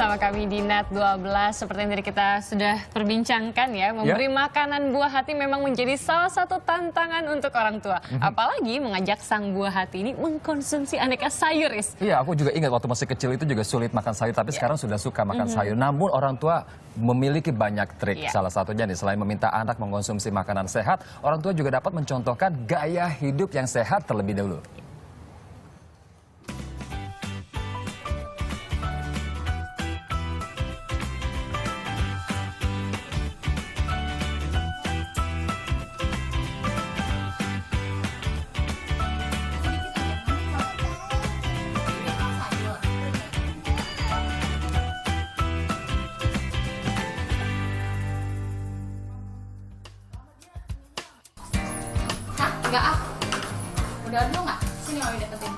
bersama kami di Net 12. Seperti yang tadi kita sudah perbincangkan ya, memberi makanan buah hati memang menjadi salah satu tantangan untuk orang tua. Apalagi mengajak sang buah hati ini mengkonsumsi aneka sayur. Iya, aku juga ingat waktu masih kecil itu juga sulit makan sayur, tapi sekarang sudah suka makan sayur. Namun orang tua memiliki banyak trik. Salah satunya nih, selain meminta anak mengkonsumsi makanan sehat, orang tua juga dapat mencontohkan gaya hidup yang sehat terlebih dahulu.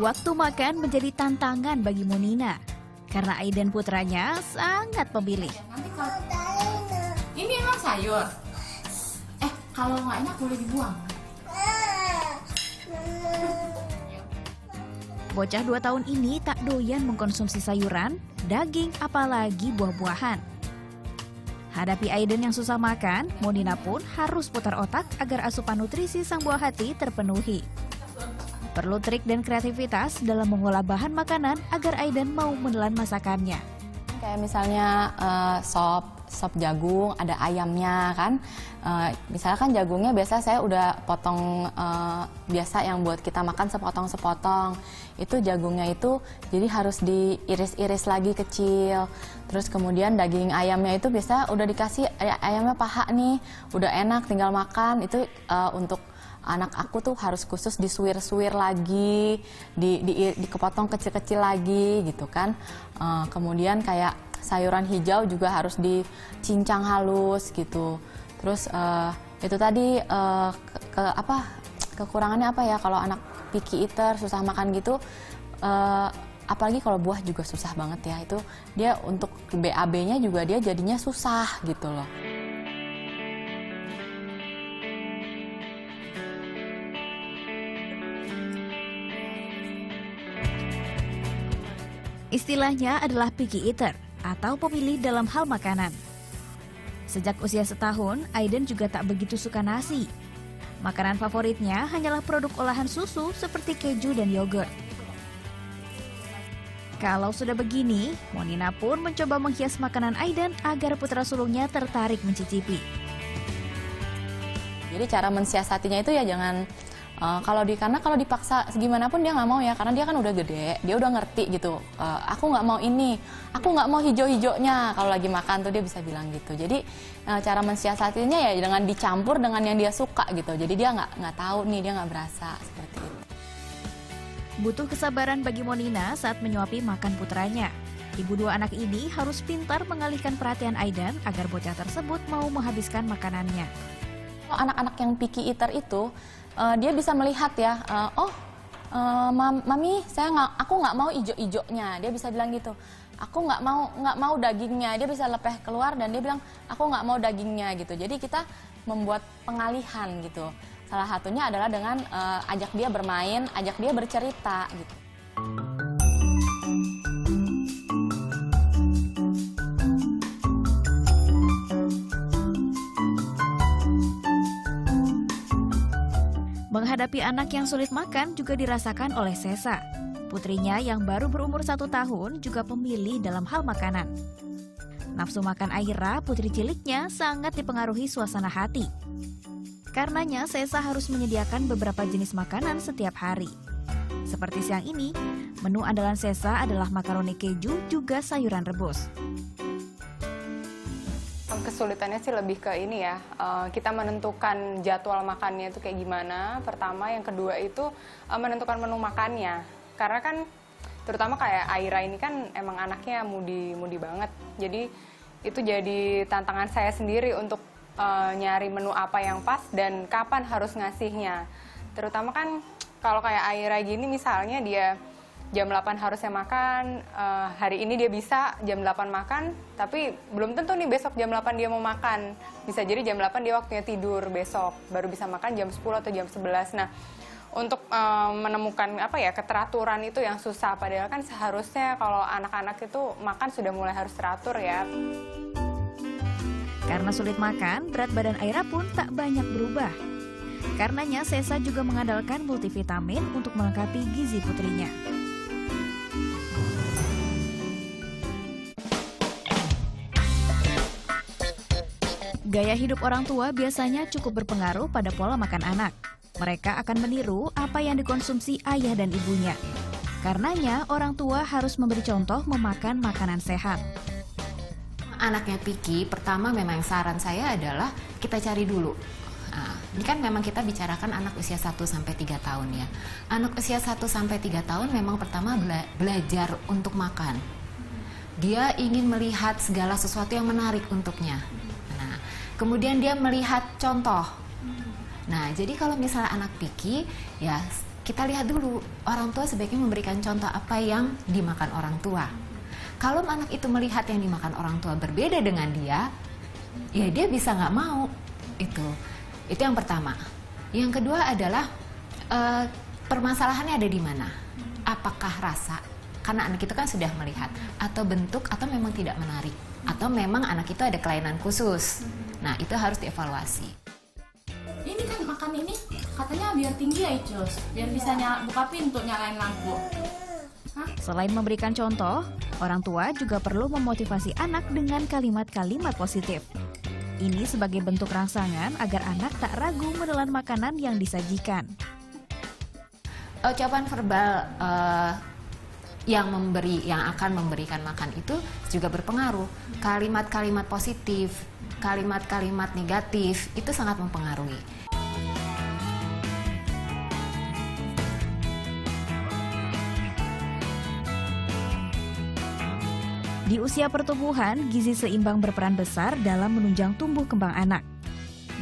Waktu makan menjadi tantangan bagi Monina karena Aiden putranya sangat pemilih. Ini emang sayur. Kalau nggak enak boleh dibuang. Bocah 2 tahun ini tak doyan mengkonsumsi sayuran, daging, apalagi buah-buahan. Hadapi Aiden yang susah makan, Monina pun harus putar otak agar asupan nutrisi sang buah hati terpenuhi. Perlu trik dan kreativitas dalam mengolah bahan makanan agar Aiden mau menelan masakannya. Kayak misalnya sop jagung, ada ayamnya kan. Misalnya kan jagungnya biasa saya udah potong biasa yang buat kita makan sepotong-sepotong. Itu jagungnya itu jadi harus diiris-iris lagi kecil. Terus kemudian daging ayamnya itu biasa udah dikasih ayamnya paha nih, udah enak tinggal makan. Itu untuk anak aku tuh harus khusus disuir-suir lagi, dikepotong kecil-kecil lagi gitu kan. Kemudian kayak sayuran hijau juga harus dicincang halus gitu. Terus itu tadi kekurangannya apa ya kalau anak picky eater susah makan gitu. Apalagi kalau buah juga susah banget ya. Itu dia untuk BAB-nya juga dia jadinya susah gitu loh. Istilahnya adalah picky eater atau pemilih dalam hal makanan. Sejak usia setahun, Aiden juga tak begitu suka nasi. Makanan favoritnya hanyalah produk olahan susu seperti keju dan yogurt. Kalau sudah begini, Monina pun mencoba menghias makanan Aiden agar putra sulungnya tertarik mencicipi. Jadi cara mensiasatinya itu ya jangan karena kalau dipaksa gimana pun dia nggak mau ya, karena dia kan udah gede, dia udah ngerti gitu. Aku nggak mau ini, aku nggak mau hijau-hijaunya. Kalau lagi makan tuh dia bisa bilang gitu. Jadi cara mensiasatinya ya dengan dicampur dengan yang dia suka gitu. Jadi dia nggak tahu nih, dia nggak berasa seperti itu. Butuh kesabaran bagi Monina saat menyuapi makan putranya. Ibu 2 anak ini harus pintar mengalihkan perhatian Aiden agar bocah tersebut mau menghabiskan makanannya. Anak-anak yang picky eater itu dia bisa melihat ya, mami, aku nggak mau ijo-ijonya. Dia bisa bilang gitu. Aku nggak mau dagingnya. Dia bisa lepeh keluar dan dia bilang aku nggak mau dagingnya gitu. Jadi kita membuat pengalihan gitu. Salah satunya adalah dengan ajak dia bermain, ajak dia bercerita gitu. Menghadapi anak yang sulit makan juga dirasakan oleh Sesa. Putrinya yang baru berumur 1 tahun juga pemilih dalam hal makanan. Nafsu makan Aira, putri ciliknya, sangat dipengaruhi suasana hati. Karenanya Sesa harus menyediakan beberapa jenis makanan setiap hari. Seperti siang ini, menu andalan Sesa adalah makaroni keju juga sayuran rebus. Kesulitannya sih lebih ke ini ya, kita menentukan jadwal makannya itu kayak gimana, pertama. Yang kedua itu menentukan menu makannya. Karena kan terutama kayak Aira ini kan emang anaknya mudi banget. Jadi itu jadi tantangan saya sendiri untuk nyari menu apa yang pas dan kapan harus ngasihnya. Terutama kan kalau kayak Aira gini misalnya dia jam 8 harusnya makan, hari ini dia bisa jam 8 makan, tapi belum tentu nih besok jam 8 dia mau makan. Bisa jadi jam 8 dia waktunya tidur besok, baru bisa makan jam 10 atau jam 11. Nah, untuk menemukan keteraturan itu yang susah. Padahal kan seharusnya kalau anak-anak itu makan sudah mulai harus teratur ya. Karena sulit makan, berat badan Aira pun tak banyak berubah. Karenanya Sesa juga mengandalkan multivitamin untuk melengkapi gizi putrinya. Gaya hidup orang tua biasanya cukup berpengaruh pada pola makan anak. Mereka akan meniru apa yang dikonsumsi ayah dan ibunya. Karenanya, orang tua harus memberi contoh memakan makanan sehat. Anaknya picky, pertama memang saran saya adalah kita cari dulu. Nah, ini kan memang kita bicarakan anak usia 1-3 tahun ya. Anak usia 1-3 tahun memang pertama belajar untuk makan. Dia ingin melihat segala sesuatu yang menarik untuknya. Nah, kemudian dia melihat contoh. Nah, jadi kalau misalnya anak picky, ya kita lihat dulu orang tua sebaiknya memberikan contoh apa yang dimakan orang tua. Kalau anak itu melihat yang dimakan orang tua berbeda dengan dia, ya dia bisa nggak mau. Itu yang pertama. Yang kedua adalah permasalahannya ada di mana? Apakah rasa? Karena anak itu kan sudah melihat, atau bentuk, atau memang tidak menarik, atau memang anak itu ada kelainan khusus. Nah, itu harus dievaluasi. Ini kan makan ini katanya biar tinggi ya Icus, biar bisa buka pintu nyalain lampu. Selain memberikan contoh, orang tua juga perlu memotivasi anak dengan kalimat-kalimat positif. Ini sebagai bentuk rangsangan agar anak tak ragu menelan makanan yang disajikan. Ucapan verbal yang akan memberikan makan itu juga berpengaruh. Kalimat-kalimat positif, kalimat-kalimat negatif itu sangat mempengaruhi. Di usia pertumbuhan, gizi seimbang berperan besar dalam menunjang tumbuh kembang anak.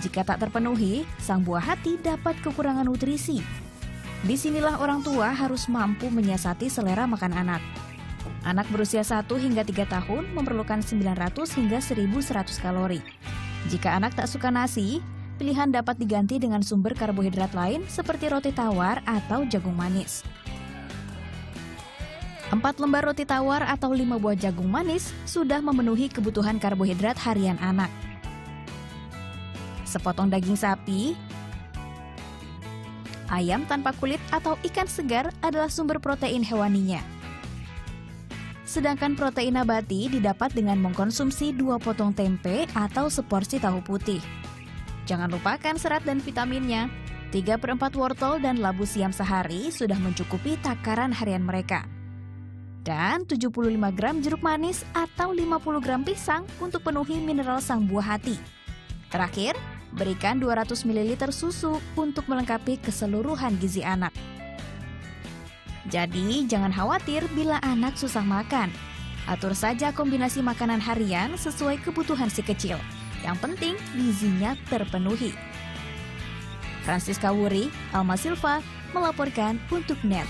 Jika tak terpenuhi, sang buah hati dapat kekurangan nutrisi. Disinilah orang tua harus mampu menyiasati selera makan anak. Anak berusia 1 hingga 3 tahun memerlukan 900 hingga 1.100 kalori. Jika anak tak suka nasi, pilihan dapat diganti dengan sumber karbohidrat lain seperti roti tawar atau jagung manis. 4 lembar roti tawar atau 5 buah jagung manis sudah memenuhi kebutuhan karbohidrat harian anak. Sepotong daging sapi, ayam tanpa kulit atau ikan segar adalah sumber protein hewaninya. Sedangkan protein nabati didapat dengan mengkonsumsi 2 potong tempe atau seporsi tahu putih. Jangan lupakan serat dan vitaminnya. 3/4 wortel dan labu siam sehari sudah mencukupi takaran harian mereka. Dan 75 gram jeruk manis atau 50 gram pisang untuk penuhi mineral sang buah hati. Terakhir, berikan 200 ml susu untuk melengkapi keseluruhan gizi anak. Jadi, jangan khawatir bila anak susah makan. Atur saja kombinasi makanan harian sesuai kebutuhan si kecil. Yang penting, gizinya terpenuhi. Francisca Wuri, Alma Silva, melaporkan untuk NET.